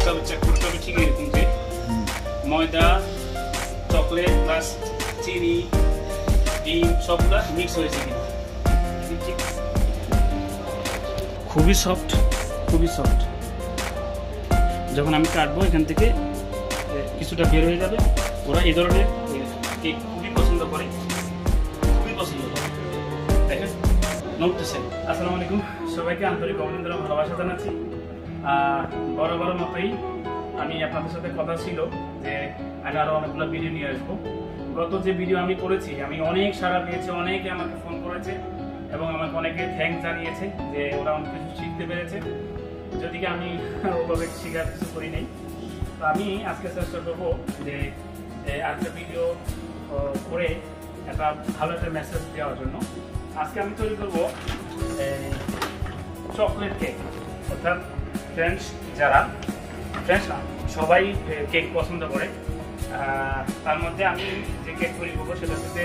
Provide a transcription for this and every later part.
তবে চেক করতে হবে ঠিক এরকম যে ময়দা চকলেট প্লাস চিনি ডিম সবগুলা মিক্স হয়েছে কিনা। খুবই সফট, খুবই সফট। যখন আমি কাটবো এখান থেকে কিছুটা বের হয়ে যাবে। ওরা এই ধরনের কেক খুবই পছন্দ করে, খুবই পছন্দ করে। দেখেন নড়তেছে। আসসালামু আলাইকুম, সবাইকে আন্তরিক অভিনন্দন ও ভালোবাসা জানাচ্ছি। বরাবর মতোই আমি আপনাদের সাথে কথা ছিল যে আমি আরও অনেকগুলো ভিডিও নিয়ে আসবো। গত যে ভিডিও আমি করেছি আমি অনেক সাড়া পেয়েছি, অনেকে আমাকে ফোন করেছে এবং আমাকে অনেকে থ্যাঙ্কস জানিয়েছে যে ওরা অনেক কিছু শিখতে পেরেছে, যদি আমি ওভাবে শেখার কিছু করি নাই। তো আমি আজকে চেষ্টা করবো যে আজকে ভিডিও করে একটা ভালো একটা মেসেজ দেওয়ার জন্য। আজকে আমি তৈরি করবো চকলেট কেক, অর্থাৎ ফ্রেন্ডস যারা ফ্রেন্ডস না সবাই কেক পছন্দ করে। তার মধ্যে আমি যে কেক তৈরি করবো সেটা হচ্ছে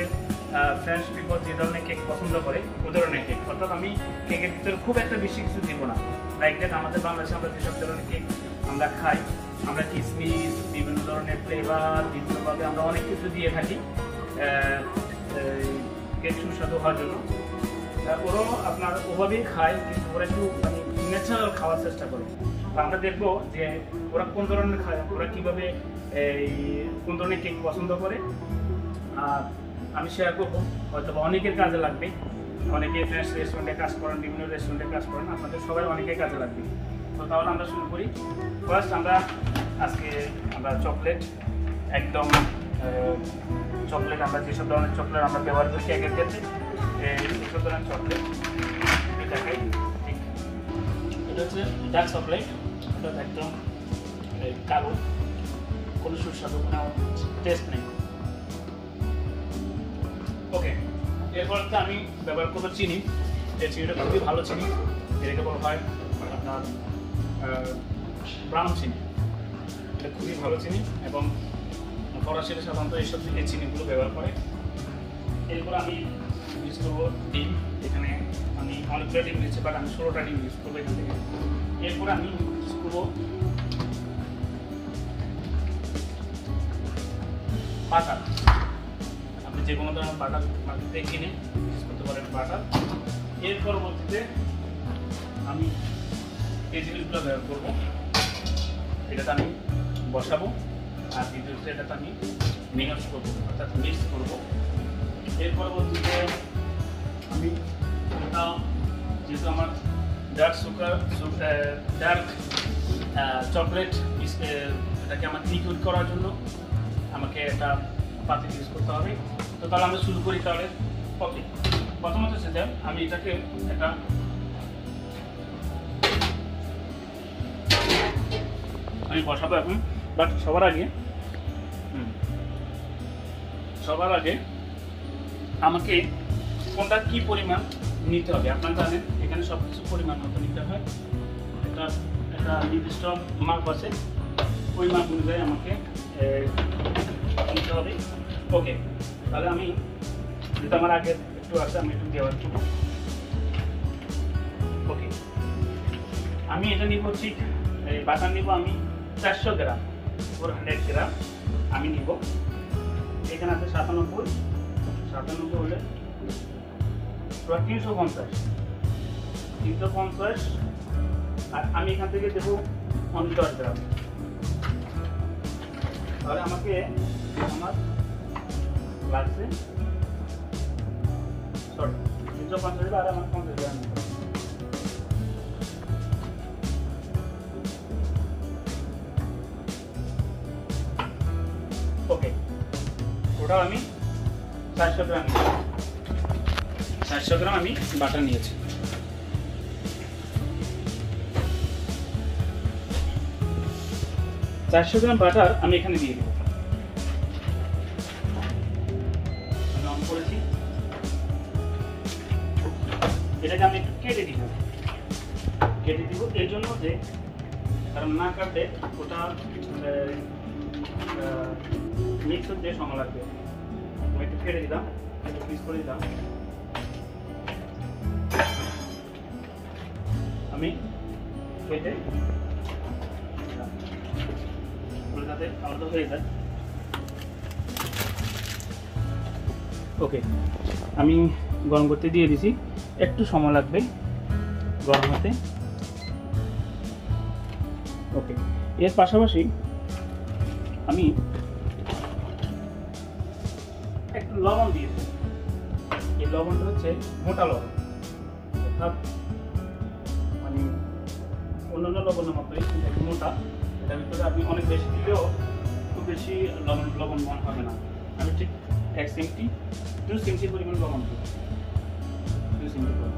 ফ্রেন্ডস পিপল যে ধরনের কেক পছন্দ করে ওই ধরনের কেক। অর্থাৎ আমি কেকের ভিতরে খুব একটা বেশি কিছু দিব না। লাইক দ্যাট আমাদের বাংলাদেশে আমরা যেসব ধরনের কেক আমরা খাই, আমরা কিসমিস বিভিন্ন ধরনের ফ্লেভার বিভিন্নভাবে আমরা অনেক কিছু দিয়ে থাকি কেক সুস্বাদু হওয়ার জন্য। ওরাও আপনার ওভাবেই খায়, কিন্তু ওরা একটু মানে ন্যাচারাল খাওয়ার চেষ্টা করে। তো আমরা দেখবো যে ওরা কোন ধরনের খায়, ওরা কীভাবে কোন ধরনের কেক পছন্দ করে। আর আমি শেয়ার করবো, হয়তো অনেকের কাজে লাগবে। অনেকে ফ্রেন্ডস রেস্টুরেন্টে কাজ করেন, বিভিন্ন রেস্টুরেন্টে কাজ করেন, আপনাদের সবাই অনেকের কাজে লাগবে। তো তাহলে আমরা শুরু করি। ফার্স্ট আজকে আমরা চকলেট, একদম চকলেট আমরা যেসব ধরনের চকলেট আমরা ব্যবহার করি কেকের ক্ষেত্রে এইসব ধরনের চকলেট এটাকে ঠিক এটা হচ্ছে ডার্ক চকলেট। এটা একদম কালো, কোনো সুস্বাদু কোনো টেস্ট নেই। ওকে, এরপর আমি ব্যবহার করবো চিনি। এই চিনিটা খুবই ভালো চিনি, এটাকে বলা হয় আপনার ব্রাউন চিনি। এটা খুবই ভালো চিনি এবং ফরাসিরা সাধারণত এইসব এই চিনিগুলো ব্যবহার করে। এরপর আমি ইউজ করবো ডিম। এখানে আমি অনেকগুলো ডিম নিচ্ছি, বাট আমি 16টা ডিম ইউজ করবো এখান থেকে। এরপর আমি ইউজ করবো বাটার। আপনি যে কোনো ধরনের বাটার মার্কেটে কিনে ইউজ করতে পারেন বাটার। এর পরবর্তীতে আমি এই জিনিসগুলো ব্যবহার করবো। এটাতে আমি বসাবো আর দ্বিতীয়তে এটাতে আমি মিক্স করবো, অর্থাৎ মিক্স করবো। এর পরবর্তীতে আমি যেহেতু আমার ডার্ক ডার্ক চকলেট এটাকে আমার লিকুইড করার জন্য আমাকে একটা পাত্র ইউজ করতে হবে। তো তাহলে আমরা শুরু করি। তাহলে প্রথমত সেটা আমি এটাকে একটা আমি বসাবো এখন। বাট সবার আগে আমাকে কোনটা কি পরিমাণ নিতে হবে আপনারা জানেন, এখানে সব কিছু পরিমাণ মতো নিতে হয়। এটা একটা নির্দিষ্ট মাপ আছে, ওই মাপ অনুযায়ী আমাকে নিতে হবে। ওকে, তাহলে আমি যেটা আমার আগে একটু আছে আমি একটু দেওয়ার জন্য। ওকে, আমি এটা নিব ঠিক বাটার নিব আমি 400 গ্রাম, 400 গ্রাম আমি নিব। এখানে আছে 97 হলে 350, আর আমি এখান থেকে দেবো 10 গ্রাম। তাহলে আমাকে আমার লাগছে 350 আর আমার 50 গ্রাম। ওকে, ওটা আমি 400 গ্রাম আমি বাটার নিয়েছি। চারশো গ্রাম বাটার আমি এখানে দিয়ে দেবো। আমি অন করেছি। এটাকে আমি একটু কেটে দিব এর জন্য যে কারণ না কাটলে ওটা মিক্স হতে সময় লাগবে। আমি একটু কেটে দিলাম, একটু পিস করে দিলাম। আমি কেটে যাতে আলাদা হয়ে যায়। ওকে, আমি গরম করতে দিয়ে দিছি, একটু সময় লাগবে গরম হতে। ওকে, এর পাশাপাশি আমি একটু লবণ দিয়ে দিই। এই লবণটা হচ্ছে মোটা লবণ, অর্থাৎ মানে অন্যান্য লবণের মতোই একটু মোটা। এটার ভিতরে আপনি অনেক বেশি দিলেও খুব বেশি লবণ মনে হবে না। আমি ঠিক 1 চিমটি 2 চিমটি পরিমাণ লবণ দিই, 2 চিমটি পরিমাণ।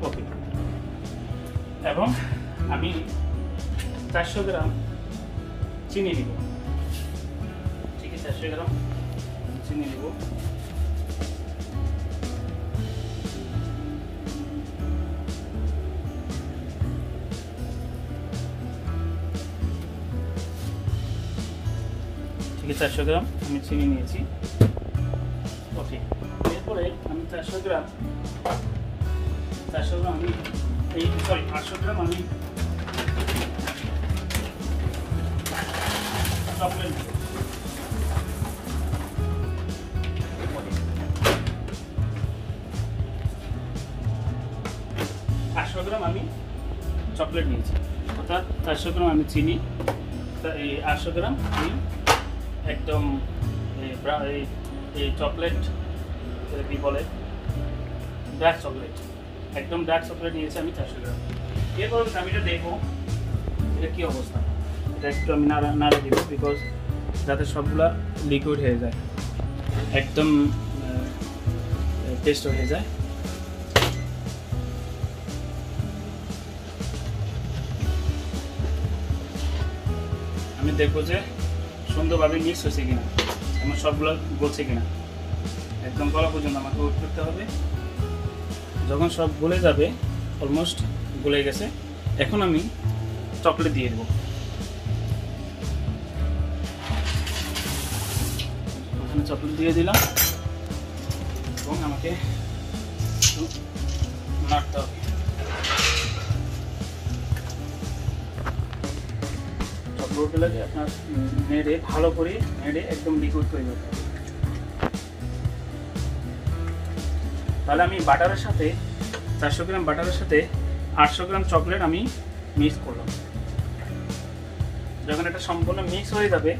ওকে, এবং আমি 400 গ্রাম চিনি দিব। ঠিক আছে, 400 গ্রাম চিনি দিব। ঠিক আছে, 400 গ্রাম আমি চিনি নিয়েছি। ওকে, এরপরে আমি 400 গ্রাম আমি 800 গ্রাম আমি চকলেট দিব। 800 গ্রাম আমি চকলেট নিয়েছি, অর্থাৎ 400 গ্রাম আমি চিনি, এই 800 গ্রাম আমি একদম এই চকলেট কি বলে, ডার্ক চকলেট, একদম ডার্ক চকলেট নিয়েছি আমি 400 গ্রাম। এরপর আমি এটা দেখবো এটা কী অবস্থা। এটা একটু আমি নাড়া দিব, বিকজ যাতে সবগুলা লিকুইড হয়ে যায়, একদম পেস্ট হয়ে যায়। আমি দেখবো যে সুন্দরভাবে মিক্স হয়েছে কিনা, আমার সবগুলো গলছে কিনা। একদম গলা পর্যন্ত আমাকে ওয়েট করতে হবে। যখন সব গলে যাবে, অলমোস্ট গলে গেছে, এখন আমি চকলেট দিয়ে দেবো। ওখানে চকলেট দিয়ে দিলাম এবং আমাকে নাড়তে হবে। চকলেট লাগে আপনার নেড়ে ভালো করে নেড়ে একদম লিকুইড করে দিতে হবে। তাহলে আমি বাটারের সাথে 400 গ্রাম বাটারের সাথে 800 গ্রাম চকলেট আমি মিক্স করলাম। যখন এটা সম্পূর্ণ মিক্স হয়ে যাবে,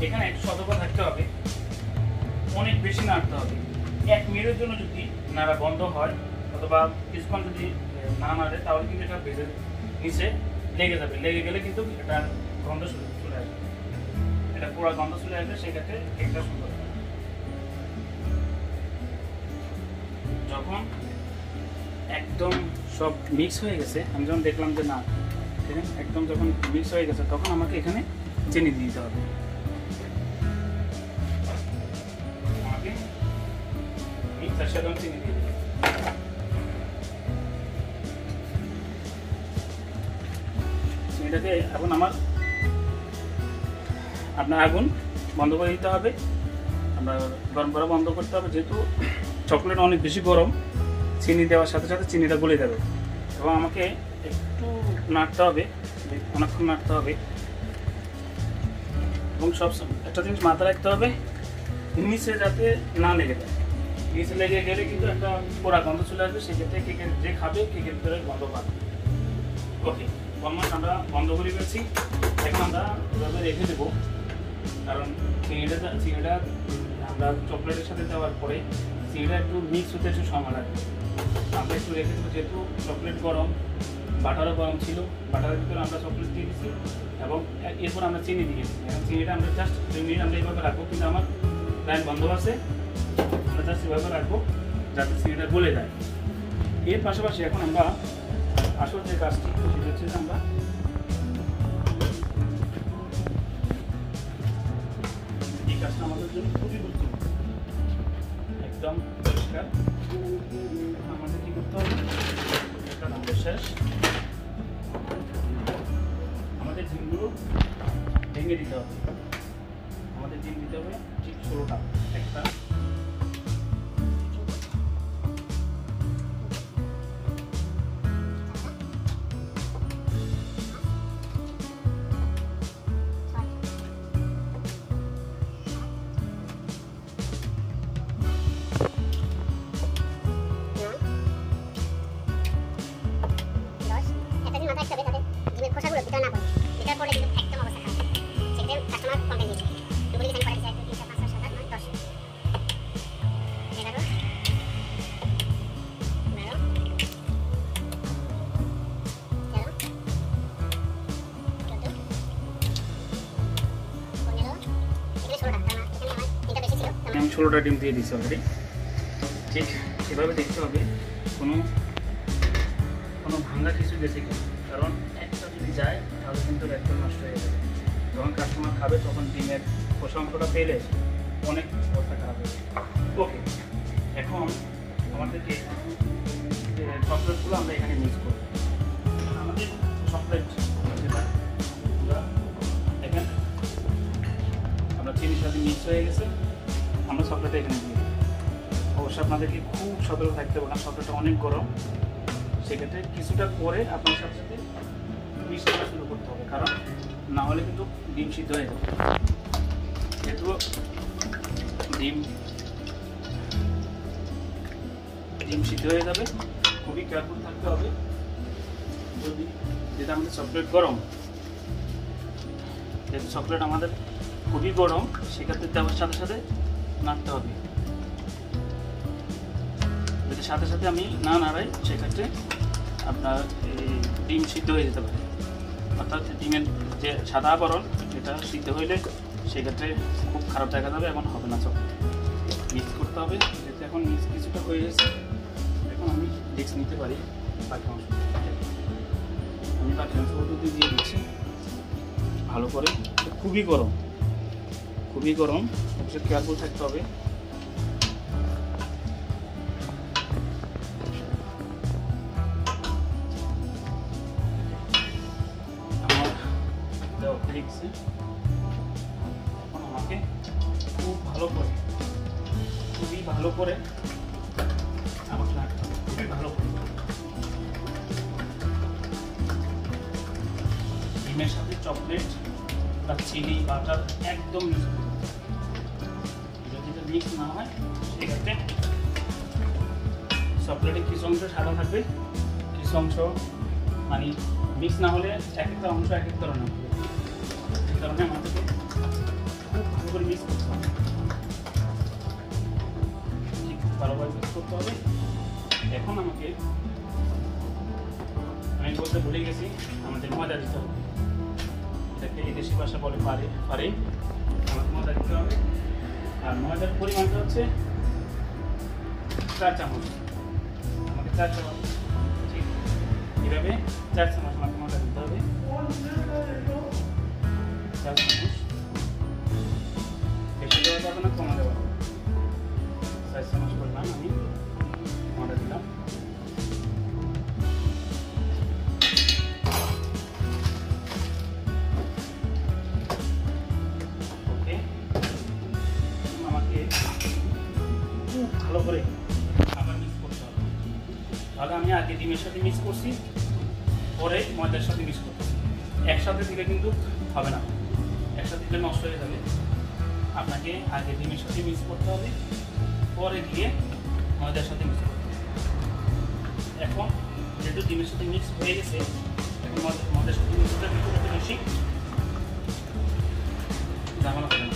এখানে একটু সতর্ক থাকতে হবে, অনেক বেশি নাড়তে হবে। 1 মিনিটের জন্য যদি নাড়া বন্ধ হয় অথবা কিছুক্ষণ যদি না নাড়ে, তাহলে কিন্তু এটা ভেজে নিচে লেগে যাবে। লেগে গেলে কিন্তু এটা গন্ধ চলে আসবে, এটা পুরো গন্ধ চলে আসবে, সেক্ষেত্রে কেকটা সুন্দর হবে। যখন একদম সব মিক্স হয়ে গেছে, আমি যখন দেখলাম যে না একদম যখন মিক্স হয়ে গেছে, তখন আমাকে এখানে চিনি দিতে হবে। আমাকে 400 গ্রাম চিনি দিয়ে দিতে হবে। এটাকে এখন আপনার আগুন বন্ধ করে দিতে হবে, আপনার গরম করা বন্ধ করতে হবে। যেহেতু চকলেট অনেক বেশি গরম, চিনি দেওয়ার সাথে সাথে চিনিটা গলে যাবে এবং আমাকে একটু নাড়তে হবে, অনেকক্ষণ নাড়তে হবে। এবং সব একটা জিনিস মাথায় রাখতে হবে, নিচে যাতে না লেগে যায়। নিচে লেগে গেলে কিন্তু একটা পোড়া গন্ধ চলে আসবে, সেক্ষেত্রে কেকের যে খাবে কেকের ভিতরে গন্ধ পাবে। ওকে, অলমোস্ট আমরা বন্ধ করে ফেলছি। এখন আমরা এভাবে রেখে দেবো, কারণ চিনিটা আমরা চকলেটের সাথে দেওয়ার পরে চিনিটা একটু মিক্স হতে একটু সময় লাগবে। আমরা একটু রেখে দেবো, যেহেতু চকলেট গরম, বাটারও গরম ছিল, বাটারের ভিতরে আমরা চকলেট দিয়ে দিচ্ছি এবং এরপর আমরা চিনি দিয়েছি। এখন চিনিটা আমরা জাস্ট 2 মিনিট আমরা এইভাবে রাখবো, কিন্তু আমার লাইন বন্ধ আছে, আমরা জাস্ট এভাবে রাখবো যাতে চিনিটা গলে যায়। এর পাশাপাশি এখন আমরা আসল যে কাজটি সেটা হচ্ছে যে আমরা এই কাজটা আমাদের জন্য খুবই গুরুত্বপূর্ণ, একদম পরিষ্কার। আমাদের কি করতে হবে, পরিষ্কার আমাদের শেষ। আমাদের ঝিলগুলো ভেঙে দিতে হবে, আমাদের ডিম দিতে হবে ঠিক 16টা। একটা আমি 16টা ডিম দিয়ে দিচ্ছি অলরেডি। ঠিক এভাবে দেখতে হবে কোনো ভাঙা কিছু গেছে কিনা, কারণ একটা যদি যায় তাহলে কিন্তু একদম নষ্ট হয়ে যাবে। যখন কাস্টমার খাবে তখন ডিমের খোসা অংশটা পেলে অনেক অবস্থা খারাপ হয়ে যাবে। ওকে, এখন আমাদেরকে চকলেটগুলো আমরা এখানে মিক্স করব। আমাদের চকলেট যেটা আমরা দেখেন আমরা চিনির সাথে মিক্স হয়ে গেছে, আমরা চকলেটটা এখানে দিয়ে দিই। অবশ্যই আপনাদেরকে খুব সতর্ক থাকতে হবে, কারণ চকলেটটা অনেক গরম। সেক্ষেত্রে কিছুটা করে আপনার সাথে সাথে মিক্স করা শুরু করতে হবে, কারণ না হলে কিন্তু ডিম সিদ্ধ হয়ে যাবে। যেহেতু ডিম সিদ্ধ হয়ে যাবে, খুবই কেয়ারফুল থাকতে হবে। যদি যেটা আমাদের চকলেট গরম, যেহেতু চকলেট আমাদের খুবই গরম, সেক্ষেত্রে দেওয়ার সাথে সাথে নাড়তে হবে। যদি সাথে সাথে আমি না নাড়াই সেক্ষেত্রে আপনার ডিম সিদ্ধ হয়ে যেতে পারে, অর্থাৎ ডিমের যে সাদা আবরণ এটা সিদ্ধ হইলে সেক্ষেত্রে খুব খারাপ দেখা যাবে, এমন হবে না। চকলেট মিক্স করতে হবে। যেহেতু এখন মিক্স কিছুটা হয়ে গেছে, এখন আমি মিক্স নিতে পারি। বাকি অংশ আমি বাকি অংশগুলো দিয়ে দিচ্ছি ভালো করে। খুবই গরম, খুবই গরম, অবশ্যই কেয়ারফুল থাকতে হবে। আমার দেওয়া হয়ে গেছে। এখন আমাকে খুব ভালো করে, খুবই ভালো করে আমাকে রাখতে হবে, খুবই ভালো করে। ডিমের সাথে চকলেট বা চিনি বাটার একদম মিক্স করতে হবে। যদি এটা মিক্স না হয় সেক্ষেত্রে চকলেটের কিছু অংশ সাদা থাকবে, কিছু অংশ মানে মিক্স না হলে এক একটা অংশ এক এক ধরনের হবে। সেই কারণে আমাদেরকে খুব ভালো করে মিক্স করতে হবে, ঠিক ভালোভাবে মিক্স করতে হবে। এখন আমাকে আমি বলতে ভুলে গেছি, আমাদের ময়দা দিতে হবে। এটাকে দেশি ভাষা বলে পারে। আমাকে ময়দা দিতে হবে। আর ময়দার পরিমাণটা হচ্ছে 4 চামচ। আমাকে 4 চামচ, ঠিক এভাবে 4 চামচ আমাকে ময়দা দিতে হবে। 4 চামচ, বেশি দেওয়া যাবে না, কমা দেওয়া যাবে। 4 চামচ পরিমাণ আমি ময়দা দিলাম। ভালো করে আবার মিক্স করতে হবে। তাহলে আমি আগে ডিমের সাথে মিক্স করছি, পরে ময়দার সাথে মিক্স করছি। একসাথে দিলে কিন্তু হবে না, একসাথে দিলে নষ্ট হয়ে যাবে। আপনাকে আগে ডিমের সাথে মিক্স করতে হবে, পরে দিয়ে ময়দার সাথে মিক্স করতে হবে। এখন যেহেতু ডিমের সাথে মিক্স হয়ে গেছে, এখন ময়দার সাথে মিক্সটা একটু বেশি ঝামেলা হবে না।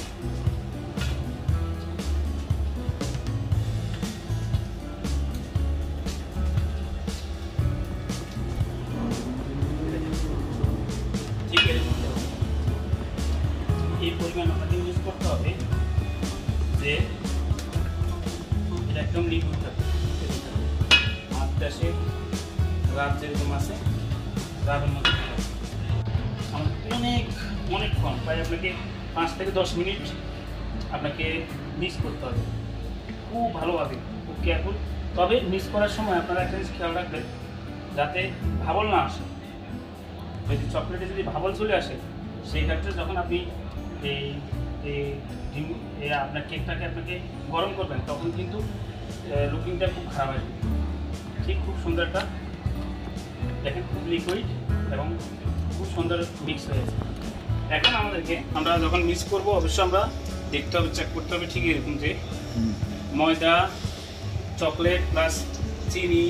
এই পরিমাণ আপনাকে ইউজ করতে হবে যে এটা একদম লিকুইড থাকে। আমার দেশে রাত যেরকম আছে, রাতের মধ্যে আমাদের অনেকক্ষণ, প্রায় আপনাকে 5 থেকে 10 মিনিট আপনাকে মিক্স করতে হবে খুব ভালোভাবে, খুব কেয়ারফুল। তবে মিক্স করার সময় আপনারা একটা জিনিস খেয়াল রাখবেন যাতে ভাবল না আসে। যদি চকলেটে যদি ভাবল চলে আসে, সেই ক্ষেত্রে যখন আপনি এই আপনার কেকটাকে আপনাকে গরম করবেন তখন কিন্তু লুকিংটা খুব খারাপ আসবে। ঠিক খুব সুন্দর একটা দেখেন, খুব লিকুইড এবং খুব সুন্দর মিক্স হয়েছে। এখন আমাদেরকে আমরা যখন মিক্স করব অবশ্যই আমরা দেখতে হবে, চেক করতে হবে ঠিক এরকম যে ময়দা, চকলেট প্লাস চিনি,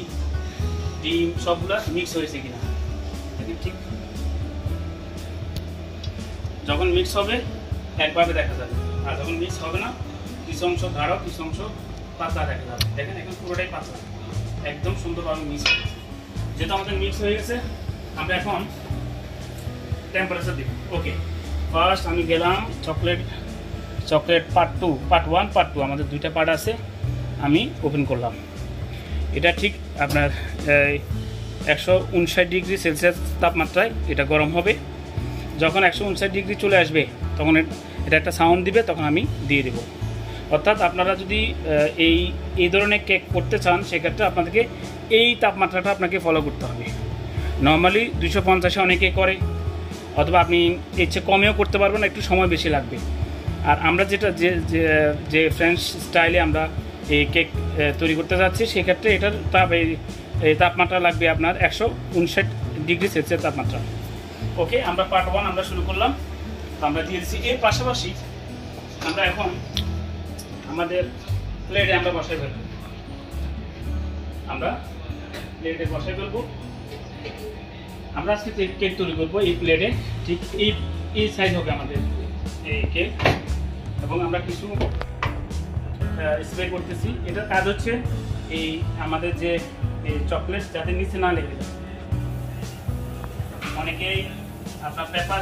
ডিম সবগুলো মিক্স হয়েছে কিনা। ঠিক যখন মিক্স হবে একভাবে দেখা যাবে, আর যখন মিক্স হবে না কিছু অংশ গাঢ় কিছু অংশ পাতলা দেখা যাবে। দেখেন এখন পুরোটাই পাতলা, একদম সুন্দরভাবে মিক্স হয়ে গেছে। যেহেতু আমাদের মিক্স হয়ে গেছে আমরা এখন টেম্পারেচার দিব। ওকে, ফার্স্ট আমি গেলাম চকলেট পার্ট 2, পার্ট 1 পার্ট 2 আমাদের দুইটা পার্ট আছে। আমি ওপেন করলাম। এটা ঠিক আপনার 159 ডিগ্রি সেলসিয়াস তাপমাত্রায় এটা গরম হবে। যখন 159 ডিগ্রি চলে আসবে তখন এটা একটা সাউন্ড দিবে, তখন আমি দিয়ে দেব। অর্থাৎ আপনারা যদি এই ধরনের কেক করতে চান সেক্ষেত্রে আপনাদেরকে এই তাপমাত্রাটা আপনাকে ফলো করতে হবে। নর্মালি 250-এ অনেকে করে, অথবা আপনি এর চেয়ে কমেও করতে পারবেন, একটু সময় বেশি লাগবে। আর আমরা যেটা যে ফ্রেঞ্চ স্টাইলে আমরা এই কেক তৈরি করতে যাচ্ছি সেক্ষেত্রে এটার তাপমাত্রা লাগবে আপনার 159 ডিগ্রি সেলসিয়াস তাপমাত্রা। ওকে, আমরা পার্ট 1 আমরা শুরু করলাম। তো আমরা দিয়ে দিচ্ছি। এর পাশাপাশি আমরা এখন আমাদের প্লেটে আমরা বসাই ফেলবো। আমরা আজকে কেক তৈরি করবো এই প্লেটে। ঠিক এই সাইজ হবে আমাদের এই কেক, এবং আমরা কিছু স্প্রে করতেছি। এটার কাজ হচ্ছে এই আমাদের যে চকলেট যাতে নিচে না লেগে যায়। অনেকেই আপনার পেপার,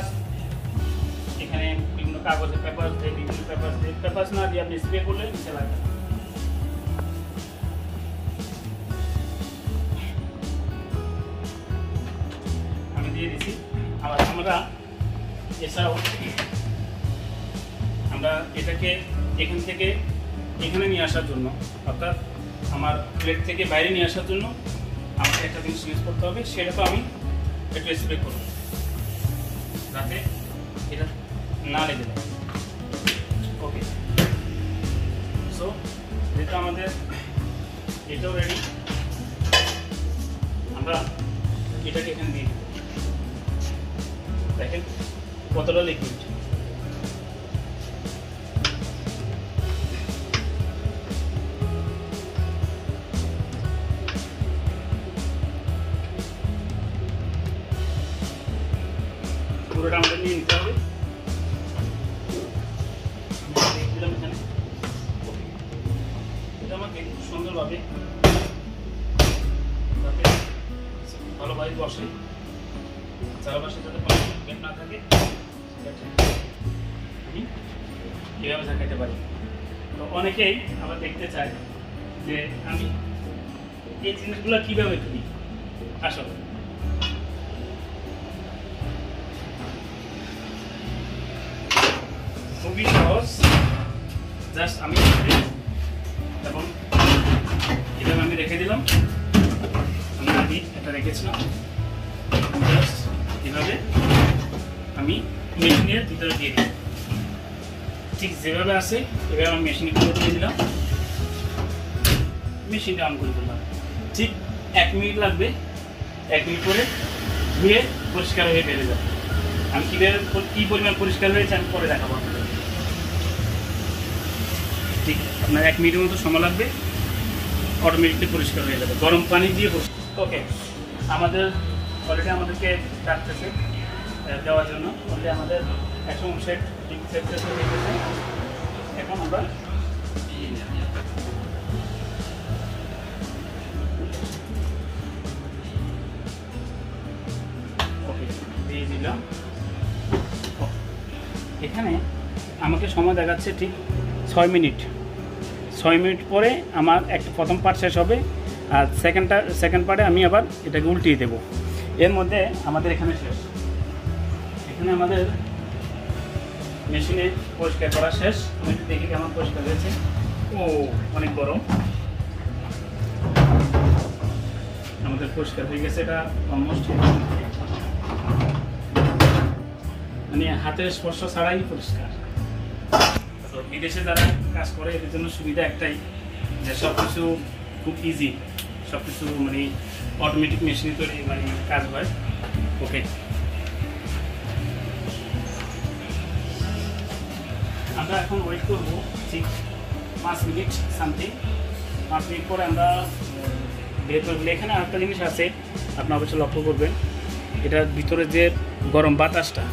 এখানে বিভিন্ন কাগজের পেপার দিয়ে, বিভিন্ন পেপার না দিয়ে আপনি স্প্রে করলে নিচে লাগবে না। আমি দিয়ে দিচ্ছি। আবার আমরা এছাড়াও আমরা এটাকে এখান থেকে এখানে নিয়ে আসার জন্য, অর্থাৎ আমার প্লেট থেকে বাইরে নিয়ে আসার জন্য আমাকে একটা জিনিস ইউজ করতে হবে। সেটা তো আমি একটু স্প্রে করব যাতে এটা না লেগে যায়। ওকে, সো যেটা আমাদের এটাও রেডি। আমরা এটাকে এখানে দিয়ে দেব। দেখেন কতটা লিকুইড। পুরোটা আমাদের নিয়ে নিতে হবে। দিলাম এখানে। এটা আমাকে সুন্দরভাবে যাতে ভালোভাবে বসে, চারপাশে যাতে কোনো গ্যাপ না থাকে আমি এভাবে ঝাঁকাইতে পারি। তো অনেকেই আবার দেখতে চায় যে আমি এই জিনিসগুলো কীভাবে করি। আসলে খুবই সহজ, জাস্ট আমি এবং এভাবে আমি রেখে দিলাম। আমি আগে এটা রেখেছিলাম, জাস্ট এভাবে আমি মেশিনের ভিতরে দিয়ে দিই। ঠিক যেভাবে আছে এভাবে আমি মেশিনের ভিতরে দিয়ে দিলাম। মেশিনটা অন করে দিলাম। ঠিক 1 মিনিট লাগবে। 1 মিনিট পরে ধুয়ে পরিষ্কার হয়ে বেড়ে যাবে। আমি কী পরিমাণ পরিষ্কার হয়েছে আমি পরে দেখাবো আপনাদের। ঠিক আপনার 1 মিনিটের মতো সময় লাগবে, অটোমেটিকলি পরিষ্কার হয়ে যাবে গরম পানি দিয়ে। ওকে, আমাদের অলরেডি আমাদেরকে ডাকতেছে দেওয়ার জন্য। অলরেডি আমাদের 159 ডিগ্রি সেলসিয়াস হয়ে গেছে। এখন আমরা ওকে দিয়ে দিলাম। এখানে আমাকে সময় দেখাচ্ছে ঠিক 6 মিনিট। 6 মিনিট পরে আমার একটা প্রথম পার্ট শেষ হবে, আর সেকেন্ড পার্টে আমি আবার এটাকে উল্টিয়ে দেবো। এর মধ্যে আমাদের এখানে শেষ। এখানে আমাদের মেশিনে পরিষ্কার করা শেষ। আমি একটু দেখি কেমন পরিষ্কার হয়েছে। ও অনেক গরম। আমাদের পরিষ্কার হয়ে গেছে। এটা অলমোস্ট মানে হাতের স্পর্শ ছাড়াই পরিষ্কার। তো বিদেশে যারা কাজ করে এদের জন্য সুবিধা একটাই যে সব কিছু খুব ইজি, সব কিছু মানে অটোমেটিক মেশিনে তৈরি মানে কাজ হয়। ওকে, আমরা এখন ওয়েট করবো ঠিক 5 মিনিট সামথিং। 5 মিনিট পরে আমরা বের করবো। এখানে আরেকটা জিনিস আছে আপনি অবশ্যই লক্ষ্য করবেন, এটার ভিতরে যে গরম বাতাসটা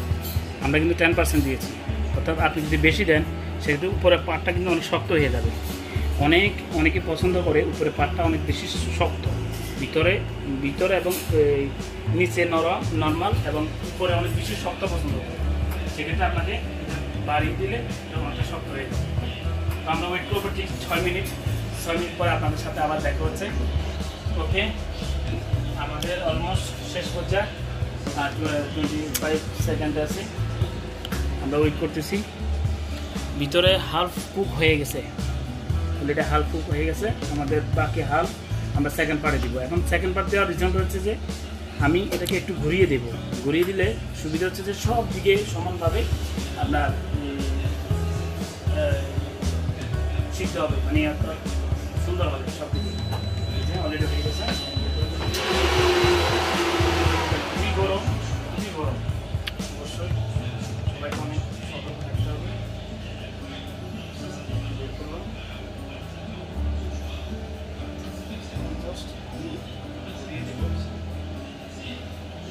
আমরা কিন্তু 10% দিয়েছি, অর্থাৎ আপনি যদি বেশি দেন সেক্ষেত্রে উপরের পাটটা কিন্তু অনেক শক্ত হয়ে যাবে। অনেকে পছন্দ করে উপরে পাটটা অনেক বেশি শক্ত, ভিতরে এবং নিচে নর্মাল এবং উপরে অনেক বেশি শক্ত পছন্দ করে। সেক্ষেত্রে আপনাকে বাড়ি দিলে অনেকটা শক্ত হয়ে যাবে। তো আমরা ওয়েট করবো ঠিক 6 মিনিট। 6 মিনিট পরে আপনাদের সাথে আবার দেখা হচ্ছে। ওকে, আমাদের অলমোস্ট শেষ পর্যায়ে, আর 25 সেকেন্ড আছে। আমরা ওয়েট করতেছি। ভিতরে হাফ কুক হয়ে গেছে, এটা হাফ কুক হয়ে গেছে। আমাদের বাকি হাফ আমরা সেকেন্ড পার্টে দিব। এখন সেকেন্ড পার্ট দেওয়ার রিজনটা হচ্ছে যে আমি এটাকে একটু ঘুরিয়ে দেব। ঘুরিয়ে দিলে সুবিধা হচ্ছে যে সব দিকে সমানভাবে আপনার শিখতে হবে, মানে সুন্দর হবে সব দিকে। অলরেডি হয়ে গেছে। খুবই গরম, অবশ্যই সবাইকে অনেক সতর্ক থাকতে হবে।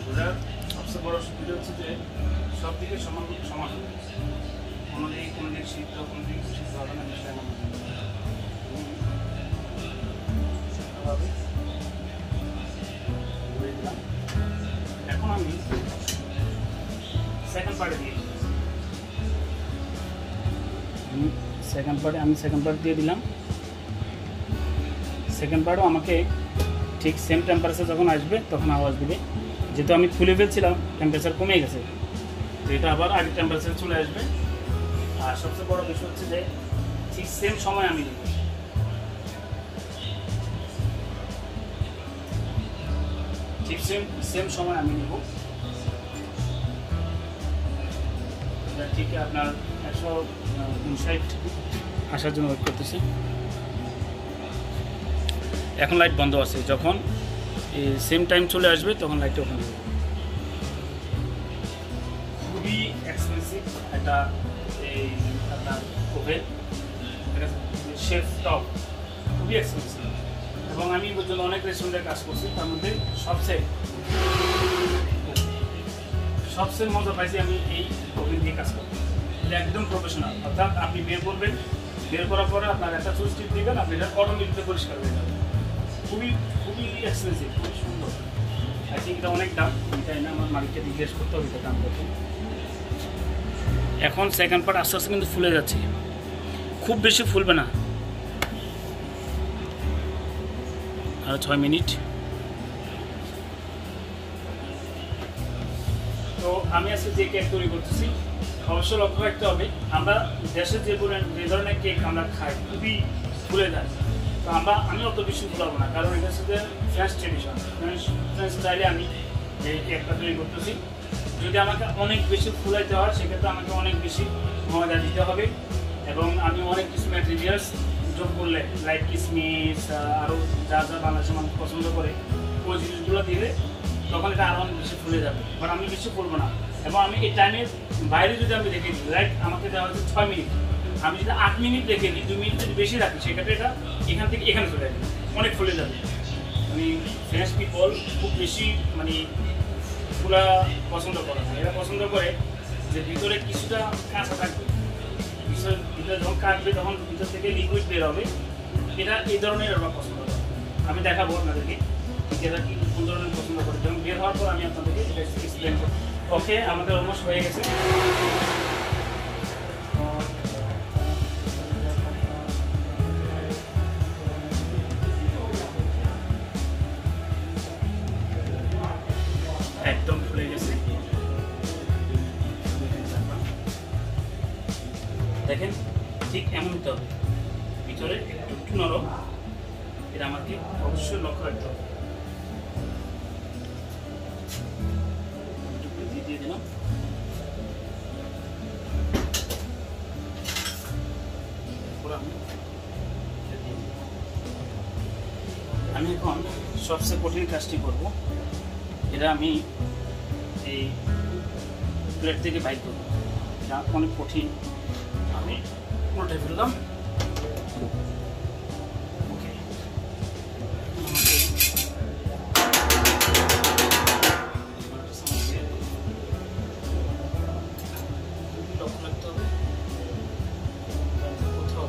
ঘোরার সবচেয়ে বড় সুবিধা হচ্ছে যে সব দিকে সমান হবে, কোনো দিক শীত কোনো দিক শীত হবে না, বিষয় এমন হবে। এখন আমি সেকেন্ড পার্টে দিয়ে সেকেন্ড পার্ট দিয়ে দিলাম। সেকেন্ড পার্টও আমাকে ঠিক সেম টেম্পারেচার যখন আসবে তখন আওয়াজ দিবে। যেহেতু আমি খুলে ফেলছিলাম টেম্পারেচার কমে গেছে, তো এটা আবার আগের টেম্পারেচার চলে আসবে। আর সবচেয়ে বড় বিষয় হচ্ছে যে ঠিক সেম সময় আমি দিব, ঠিক সেম সময় আমি নেব। ঠিক আপনার 159 আসার জন্য ওয়েট করতেছি। এখন লাইট বন্ধ আছে, যখন সেম টাইম চলে আসবে তখন লাইটটা ওপেন হবে। খুবই এক্সপেন্সিভ একটা এই আপনার ওভেন, শেফ টপ, খুবই এক্সপেন্সিভ। এবং আমি পর্যন্ত অনেক রেস্টুরেন্টে কাজ করছি, তার মধ্যে সবচেয়ে মজা পাইছি আমি এই ওভেন দিয়ে কাজ করতে। এটা একদম প্রফেশনাল, অর্থাৎ আপনি বের করবেন, বের করার পরে আপনার একটা সুইচ টিপ দিবেন, আপনি এটা অটোমেটিকলি পরিষ্কার হয়ে যাবে। খুবই এক্সপেন্সিভ, খুবই সুন্দর। আই থিঙ্ক এটা অনেক দাম, তাই না? আমার মালিককে জিজ্ঞেস করতে হবে এটা দাম কত। এখন সেকেন্ড পার্ট আস্তে আস্তে কিন্তু ফুলে যাচ্ছে, খুব বেশি ফুলবে না। আর 6 মিনিট। তো আমি আজকে যে কেক তৈরি করতেছি অবশ্যই লক্ষ্য রাখতে হবে, আমরা দেশে যে ধরনের কেক আমরা খাই খুবই ফুলে যায়। তো আমি অত বেশি ফুলাবো না, কারণ এটা হচ্ছে ফ্রেঞ্চ ট্রেডিশন, ফ্রেঞ্চ স্টাইলে আমি এই কেকটা তৈরি করতেছি। যদি আমাকে অনেক বেশি ফুলাইতে হয় সেক্ষেত্রে আমাকে অনেক বেশি ময়দা দিতে হবে, এবং আমি অনেক কিছু ম্যাটেরিয়ালস যোগ করলে লাইক কিসমিস আরও যা বাংলাদেশি মানুষ পছন্দ করে ওই জিনিসগুলো দিলে তখন এটা আরও অনেক বেশি ফুলে যাবে। বাট আমি বেশি ফুলবো না, এবং আমি এই টাইমের বাইরে যদি আমি রেখে দিই, লাইক আমাকে দেওয়া হচ্ছে 6 মিনিট, আমি যদি 8 মিনিট রেখে দিই, 2 মিনিট যদি বেশি রাখি সেক্ষেত্রে এটা এখান থেকে এখানে চলে যাবে, অনেক ফুলে যাবে। মানে ফ্রেঞ্চ পিপল খুব বেশি মানে ফুলা পছন্দ করে না, এরা পছন্দ করে যে ভিতরে কিছুটা কাঁচা থাকবে, ভিতরে যখন কাটবে তখন ভিতর থেকে লিকুইড বের হবে, এটা এই ধরনের ওরা পছন্দ করে। আমি দেখাবো আপনাদেরকে এরা কি কোন ধরনের পছন্দ করে, যখন বের হওয়ার পর আমি আপনাদেরকে এটা এক্সপ্লেন করব। ওকে, আমাদের অলমোস্ট হয়ে গেছে। একদম ফুলে গেছে, দেখেন ঠিক এমন হতে হবে, ভিতরে একটু নরম, এটা আমাকে অবশ্যই লক্ষ্য রাখতে হবে। দিয়ে দিলাম। আমি এখন সবচেয়ে কঠিন কাজটি করব। এটা আমি এই প্লেট থেকে বাইর করব, এটা অনেক কঠিন। আমি উল্টে ফেললাম। ওকে, লক্ষ্য রাখতে হবে কোথাও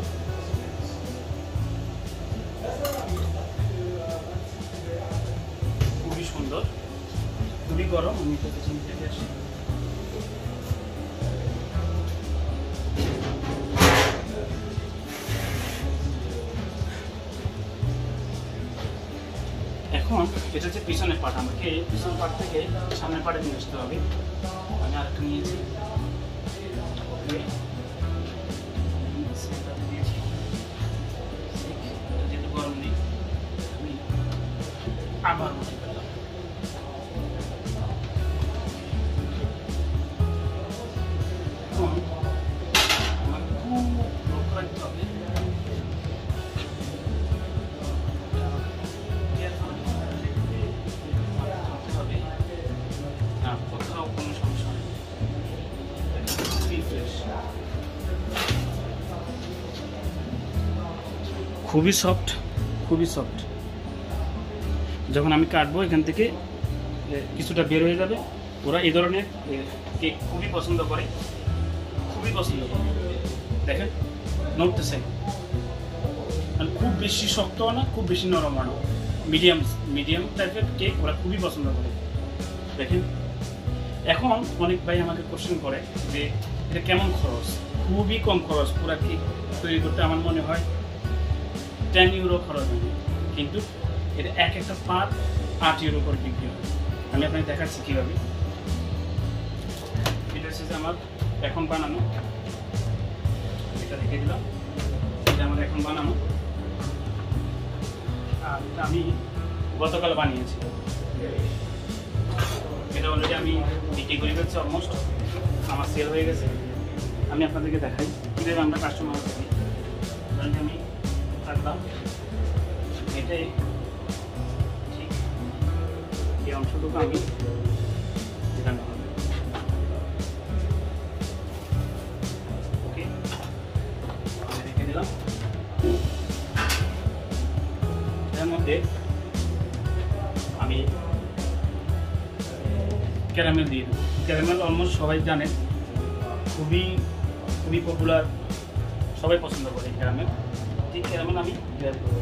খুবই সুন্দর, খুবই গরম। আমি তো পেছন থেকে আসি। এখন এটা হচ্ছে পিছনের পাট, আমাকে পিছনের পাট থেকে সামনের পাটে নিয়ে আসতে হবে। আমি আরেকটা নিয়েছি, যেহেতু গরম নেই আমি আবার উঠে ফেললাম। এখন আমার খুব লক্ষ্য রাখতে হবে কোথাও কোনো সমস্যা নেই। খুবই সফট, খুবই সফট। যখন আমি কাটবো এখান থেকে কিছুটা বের হয়ে যাবে। ওরা এই ধরনের কেক খুবই পছন্দ করে, খুবই পছন্দ করে। দেখেন নড়তেছে, খুব বেশি শক্তও না, খুব বেশি নরমও না, মিডিয়াম মিডিয়াম টাইপের কেক ওরা খুবই পছন্দ করে। দেখেন এখন অনেক ভাই আমাকে কোশ্চেন করে যে এটা কেমন খরচ। খুবই কম খরচ, পুরা কেক তৈরি করতে আমার মনে হয় 10 ইউরো খরচ হবে, কিন্তু এটা এক একটা পার্ট 8 ইউরো করে বিক্রি হয়। আমি আপনাকে দেখাচ্ছি কীভাবে। এটা হচ্ছে যে আমার এখন বানানো, এটা রেখে দিলাম। এটা আমার এখন বানানো, আর এটা আমি গতকাল বানিয়েছি। এটা অলরেডি আমি বিক্রি করে ফেলছি, অলমোস্ট আমার সেল হয়ে গেছে। আমি আপনাদেরকে দেখাই কীভাবে আমরা কাস্টমার করি। আমি কাটলাম, এটাই ঠিক এই অংশটুকু আমি দেখানো হবে। ওকে, রেখে দিলাম। এর মধ্যে আমি ক্যারামেল দিয়ে দেবো। ক্যারামেল অলমোস্ট সবাই জানেন, খুবই খুবই পপুলার, সবাই পছন্দ করে ক্যারামেল। ঠিক ক্যারামেল আমি তৈরি করবো।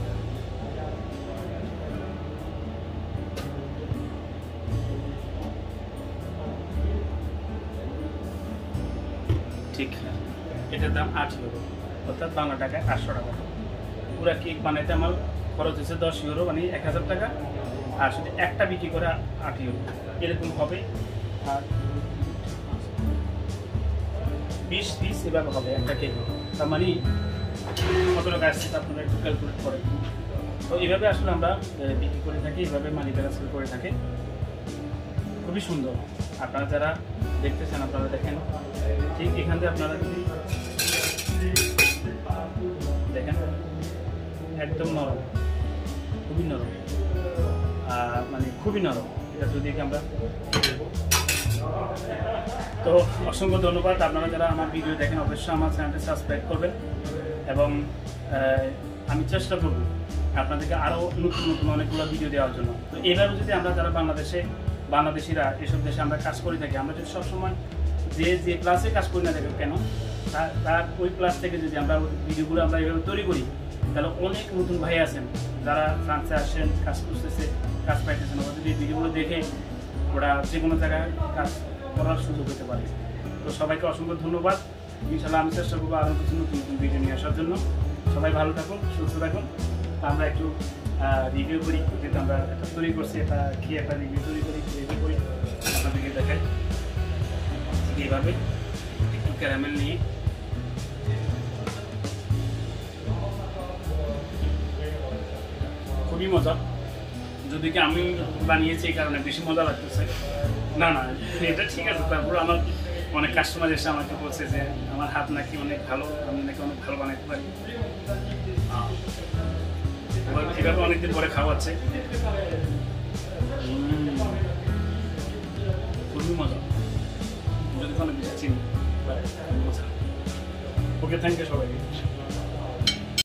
ঠিক, এটার দাম 8 ইউরো, অর্থাৎ বাংলা টাকায় 800 টাকা। পুরা কেক বানাইতে আমার খরচ হচ্ছে 10 ইউরো, মানে 1000 টাকা। আর শুধু একটা বিক্রি করে 8 ইউরো, এরকম হবে। আর 20 পিস এভাবে হবে একটা কেক। তার মানে কত টাকা আসছে আপনারা একটু ক্যালকুলেট করেন। তো এইভাবে আসলে আমরা বিক্রি করে থাকি, এইভাবে মালিকেরা সেল করে থাকে। খুবই সুন্দর। আপনারা যারা দেখতেছেন আপনারা দেখেন, ঠিক এখান থেকে আপনারা যদি দেখেন একদম নরম, খুবই নরম, মানে খুবই নরম। এটা যদি আমরা তো অসংখ্য ধন্যবাদ। আপনারা যারা আমার ভিডিও দেখেন অবশ্যই আমার চ্যানেলটি সাবস্ক্রাইব করবেন, এবং আমি চেষ্টা করব আপনাদেরকে আরও নতুন নতুন অনেকগুলো ভিডিও দেওয়ার জন্য। তো এইভাবে যদি আমরা যারা বাংলাদেশিরা এসব দেশে আমরা কাজ করে থাকি, আমরা যদি সবসময় যে ক্লাসে কাজ করি না দেখো কেন, তার ওই ক্লাস থেকে যদি আমরা ভিডিওগুলো আমরা এইভাবে তৈরি করি, তাহলে অনেক নতুন ভাই আছেন যারা ফ্রান্সে আসেন, কাজ করতেছে, কাজ পাইতেছেন। ওরা যদি ভিডিওগুলো দেখে ওরা যে কোনো জায়গায় কাজ করার সুযোগ হতে পারে। তো সবাইকে অসংখ্য ধন্যবাদ। ইনশাল্লাহ আমি চেষ্টা করবো আরও কিছু নতুন নতুন ভিডিও নিয়ে আসার জন্য। সবাই ভালো থাকুন, সুস্থ থাকুন। আমরা একটু রিভিউ করি, যেহেতু আমরা একটা তৈরি করছি, এটা খেয়ে একটা রিভিউ করি আপনাদেরকে দেখাই। এইভাবে একটু ক্যারামেল নিয়ে খুবই মজা। যদি কি আমি বানিয়েছি এই কারণে বেশি মজা লাগতেছে না, এটা ঠিক আছে। তারপর আমার অনেক কাস্টমার এসে আমাকে বলছে যে আমার হাত নাকি অনেক ভালো, আমি নাকি অনেক ভালো বানাইতে পারি। এভাবে অনেকদিন পরে খাওয়াচ্ছে, খুবই মজা, যদি কোনো কিছু চিনি মজা। ওকে, থ্যাংক ইউ সবাইকে।